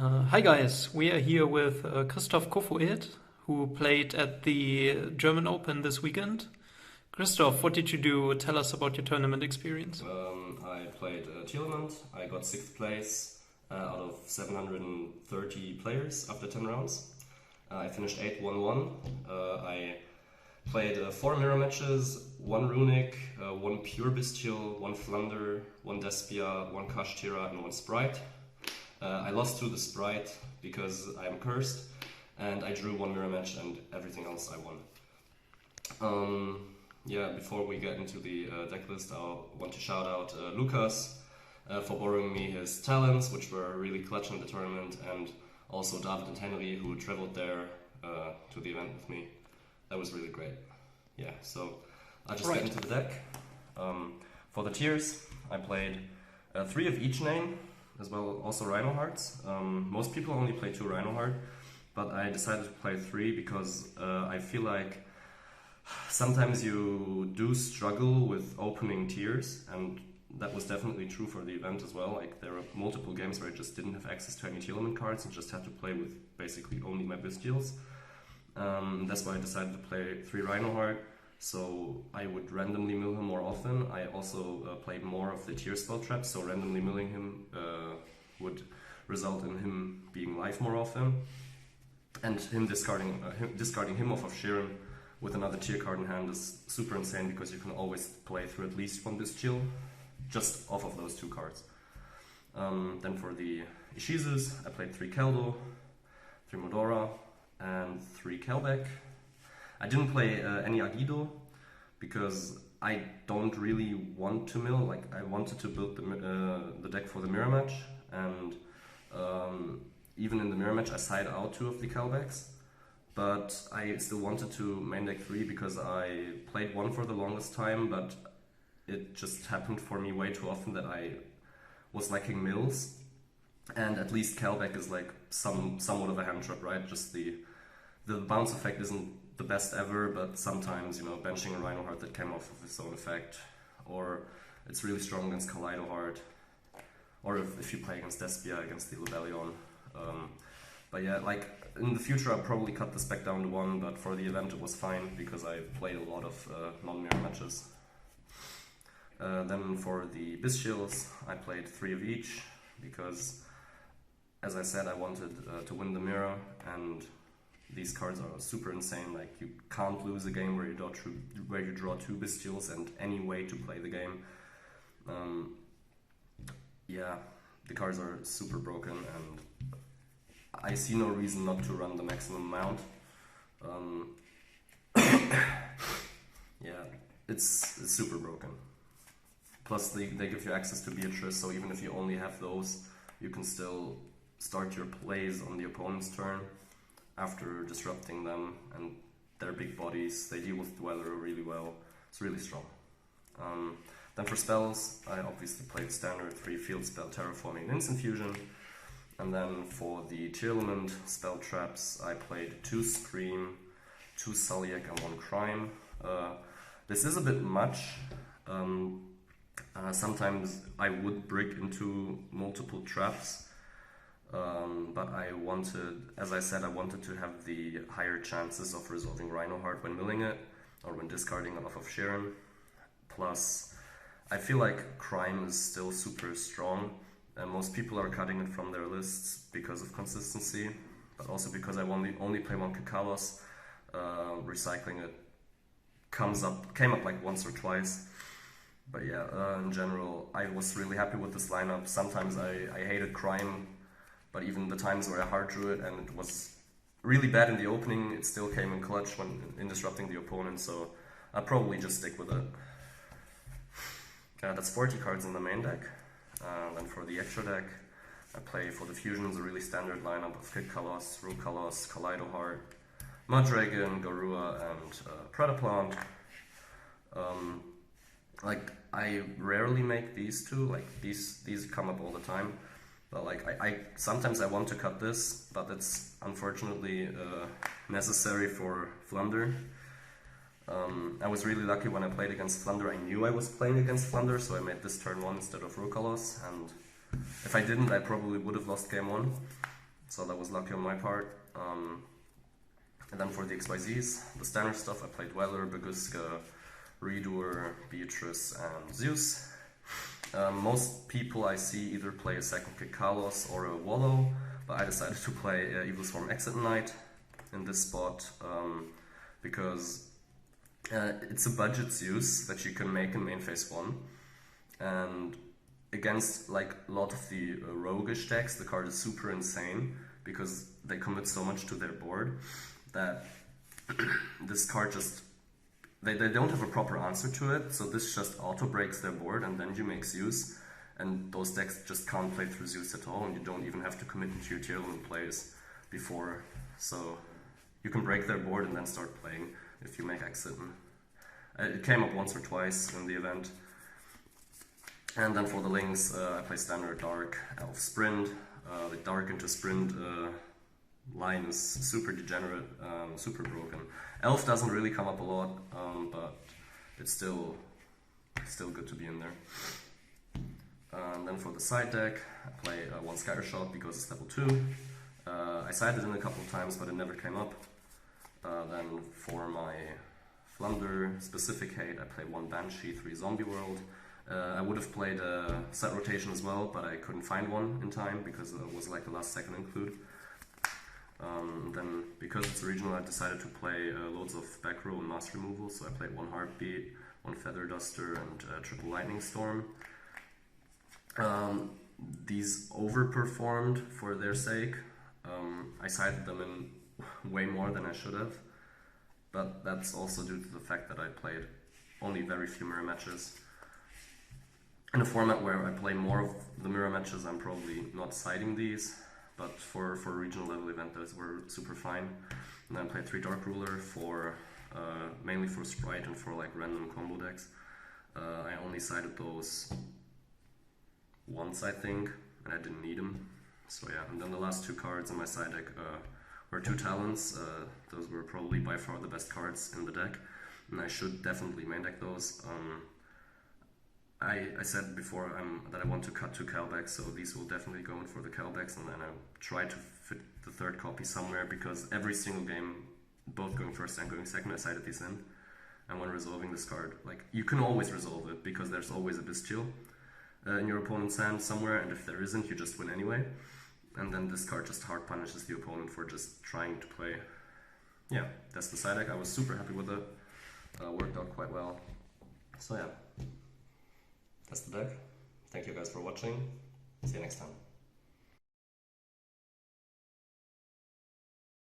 Hi guys, we are here with Christoph Kofoet, who played at the German Open this weekend. Christoph, what did you do? Tell us about your tournament experience. I played Tearlaments. I got 6th place out of 730 players after 10 rounds. I finished 8-1-1. I played 4 mirror matches, 1 Runic, 1 Pure Bestial, 1 Flunder, 1 Despia, 1 Kashtira and 1 Sprite. I lost to the Sprite because I am cursed, and I drew 1 mirror match and everything else I won. Before we get into the deck list, I want to shout out Lucas for borrowing me his talents, which were really clutch in the tournament, and also David and Henry, who traveled there to the event with me. That was really great. Yeah, so I'll just get into the deck. For the tiers, I played 3 of each name, as well also Rhino Hearts. Most people only play 2 Rhino Heart, but I decided to play 3 because I feel like sometimes you do struggle with opening tiers, and that was definitely true for the event as well. Like, there were multiple games where I just didn't have access to any Tearlament cards and just had to play with basically only my Bestials. That's why I decided to play 3 Rhino Heart, so I would randomly mill him more often. I also played more of the tier spell traps, so randomly milling him would result in him being live more often, and him discarding him off of Sheeran with another tier card in hand is super insane, because you can always play through at least 1 Bestial just off of those 2 cards. Then for the Ishizus, I played 3 Keldo, 3 Modora, and 3 Kelbeck. I didn't play any Agido because I don't really want to mill. Like, I wanted to build the deck for the mirror match, and even in the mirror match I side out 2 of the Kelbecks. But I still wanted to main deck 3 because I played 1 for the longest time, but it just happened for me way too often that I was lacking mills. And at least Kelbeck is like somewhat of a hand trap, right? Just the bounce effect isn't the best ever, but sometimes, you know, benching a Rhino Heart that came off of its own effect, or it's really strong against Kaleido Heart, or if you play against Despia, against the Lebellion. But yeah, like, in the future I'll probably cut this back down to 1, but for the event it was fine because I played a lot of non-mirror matches. Then for the Bestials, I played 3 of each because, as I said, I wanted to win the mirror, and these cards are super insane. Like, you can't lose a game where you draw 2 Bestials and any way to play the game. The cards are super broken, and I see no reason not to run the maximum amount. It's super broken. Plus they give you access to Beatrice, so even if you only have those, you can still start your plays on the opponent's turn after disrupting them, and they're big bodies, they deal with Dweller really well. It's really strong. Then for spells, I obviously played standard 3 Field Spell, Terraforming, and Instant Fusion. And then for the Tearlament spell traps, I played 2 Scream, 2 Sulliek, and 1 Crime. This is a bit much. Sometimes I would brick into multiple traps, but I wanted, as I said, I wanted to have the higher chances of resolving Rhino Heart when milling it, or when discarding it off of Sharon. Plus, I feel like Crime is still super strong, and most people are cutting it from their lists because of consistency, but also because I only play 1 Kakalos. Recycling it came up like once or twice. But yeah, in general, I was really happy with this lineup. Sometimes I hated Crime, but even the times where I hard drew it and it was really bad in the opening, it still came in clutch in disrupting the opponent, so I'll probably just stick with it. That's 40 cards in the main deck. Then for the extra deck, I play for the fusions a really standard lineup of Kid Kalos, Rule Kalos, Kaleido Heart, Mudragon, Garua, and Predaplant. Like, I rarely make these 2, like these come up all the time, but like I sometimes I want to cut this, but it's unfortunately necessary for Flunder. I was really lucky when I played against Flunder. I knew I was playing against Flunder, so I made this turn 1 instead of Rukalos, and if I didn't, I probably would have lost game 1. so that was lucky on my part. And then for the XYZs, the standard stuff, I played Weller, Baguska, Redoer, Beatrice, and Zeus. Most people I see either play a second pick Carlos or a Wallow, but I decided to play Evil Swarm Exit Knight in this spot because it's a budget Zeus that you can make in main phase 1, and against like a lot of the roguish decks, the card is super insane because they commit so much to their board that this card just they don't have a proper answer to it, so this just auto breaks their board, and then you make Zeus, and those decks just can't play through Zeus at all, and you don't even have to commit into your Tearlament plays before, so you can break their board and then start playing if you make Exit. It came up once or twice in the event. And then for the links, I play Standard Dark, Elf Sprint. The Dark into Sprint line is super degenerate, super broken. Elf doesn't really come up a lot, but it's still good to be in there. And then for the side deck, I play one Scattershot because it's level 2. I sided in a couple of times, but it never came up. Then for my Flunder specific hate, I play one Banshee, 3 Zombie World. I would have played a set rotation as well, but I couldn't find one in time because it was like the last second include. Then, because it's regional, I decided to play loads of back row and mass removal, so I played one Heartbeat, one Feather Duster, and triple Lightning Storm. These overperformed for their sake. I sided them in way more than I should have, but that's also due to the fact that I played only very few mirror matches. In a format where I play more of the mirror matches, I'm probably not siding these, but for a regional level event, those were super fine. And then I played 3 Dark Ruler for mainly for Sprite and for like random combo decks. I only sided those once, I think, and I didn't need them. So yeah, and then the last 2 cards in my side deck were 2 Talents. Those were probably by far the best cards in the deck, and I should definitely main deck those. I said before that I want to cut 2 Calbacks, so these will definitely go in for the Calbacks, and then I'll try to fit the 3rd copy somewhere, because every single game, both going first and going second, I sided these in. And when resolving this card, like, you can always resolve it, because there's always a Bestial in your opponent's hand somewhere, and if there isn't, you just win anyway. And then this card just hard punishes the opponent for just trying to play. Yeah, that's the side deck. I was super happy with it. Worked out quite well. So yeah. That's the deck. Thank you guys for watching. See you next time.